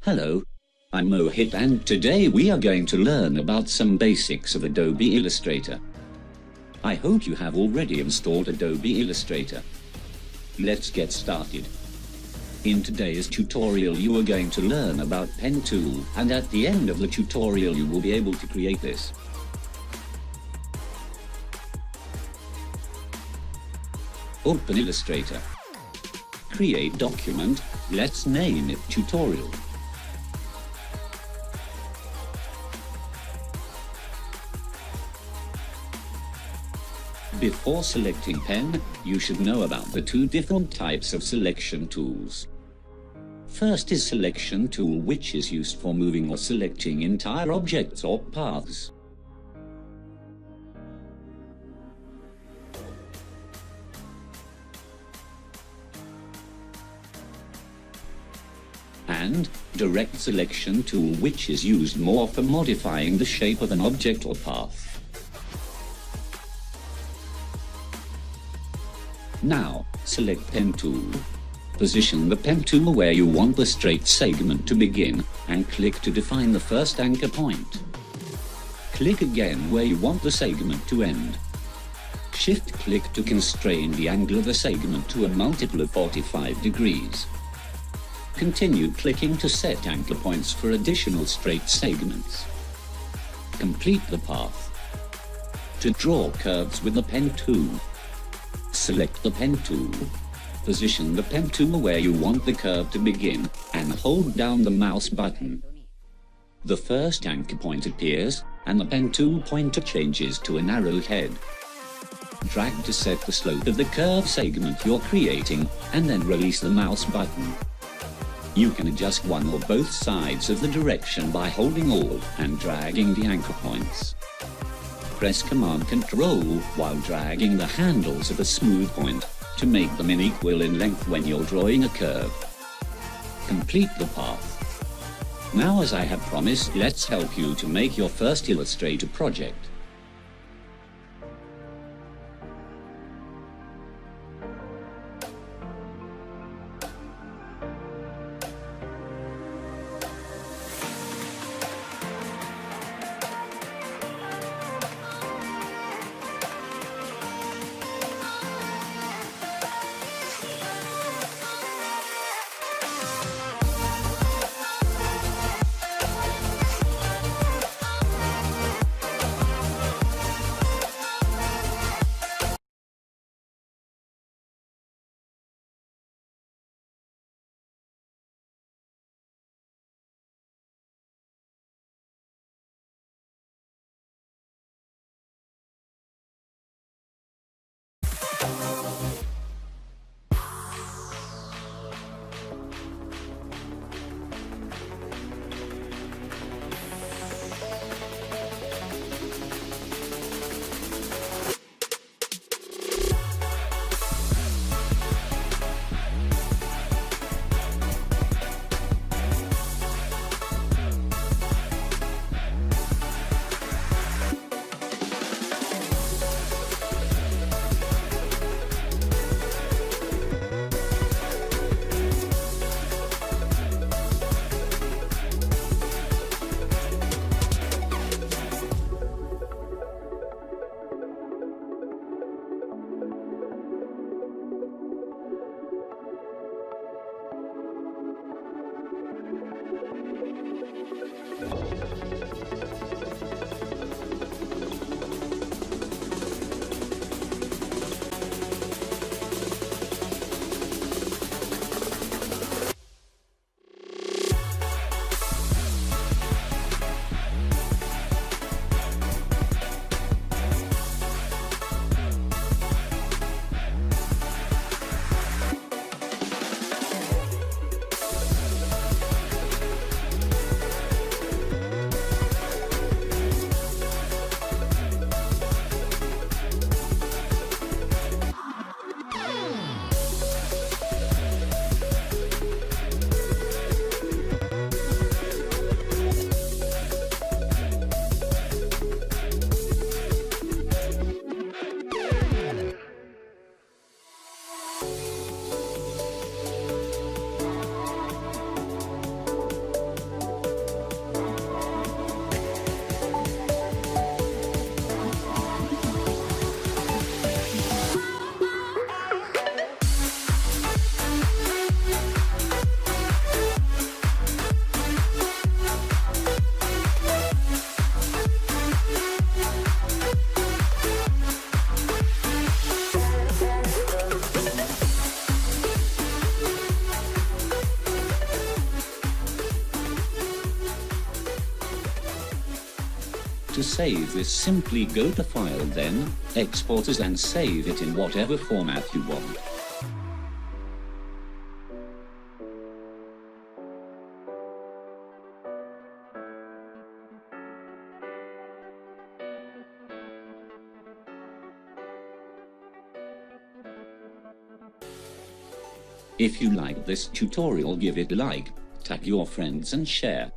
Hello, I'm Mohit and today we are going to learn about some basics of Adobe Illustrator. I hope you have already installed Adobe Illustrator. Let's get started. In today's tutorial you are going to learn about Pen tool, and at the end of the tutorial you will be able to create this. Open Illustrator. Create document, let's name it tutorial. Before selecting pen, you should know about the two different types of selection tools. First is selection tool, which is used for moving or selecting entire objects or paths. And direct selection tool, which is used more for modifying the shape of an object or path. Now, select Pen tool. Position the pen tool where you want the straight segment to begin, and click to define the first anchor point. Click again where you want the segment to end. Shift-click to constrain the angle of the segment to a multiple of 45 degrees. Continue clicking to set anchor points for additional straight segments. Complete the path. To draw curves with the pen tool, select the pen tool. Position the pen tool where you want the curve to begin, and hold down the mouse button. The first anchor point appears, and the pen tool pointer changes to an arrowhead. Drag to set the slope of the curve segment you're creating, and then release the mouse button. You can adjust one or both sides of the direction by holding Alt and dragging the anchor points. Press Command-Control while dragging the handles of a smooth point to make them equal in length when you're drawing a curve. Complete the path. Now, as I have promised, let's help you to make your first Illustrator project. To save this, simply go to File, then Export as, and save it in whatever format you want. If you like this tutorial, give it a like, tag your friends and share.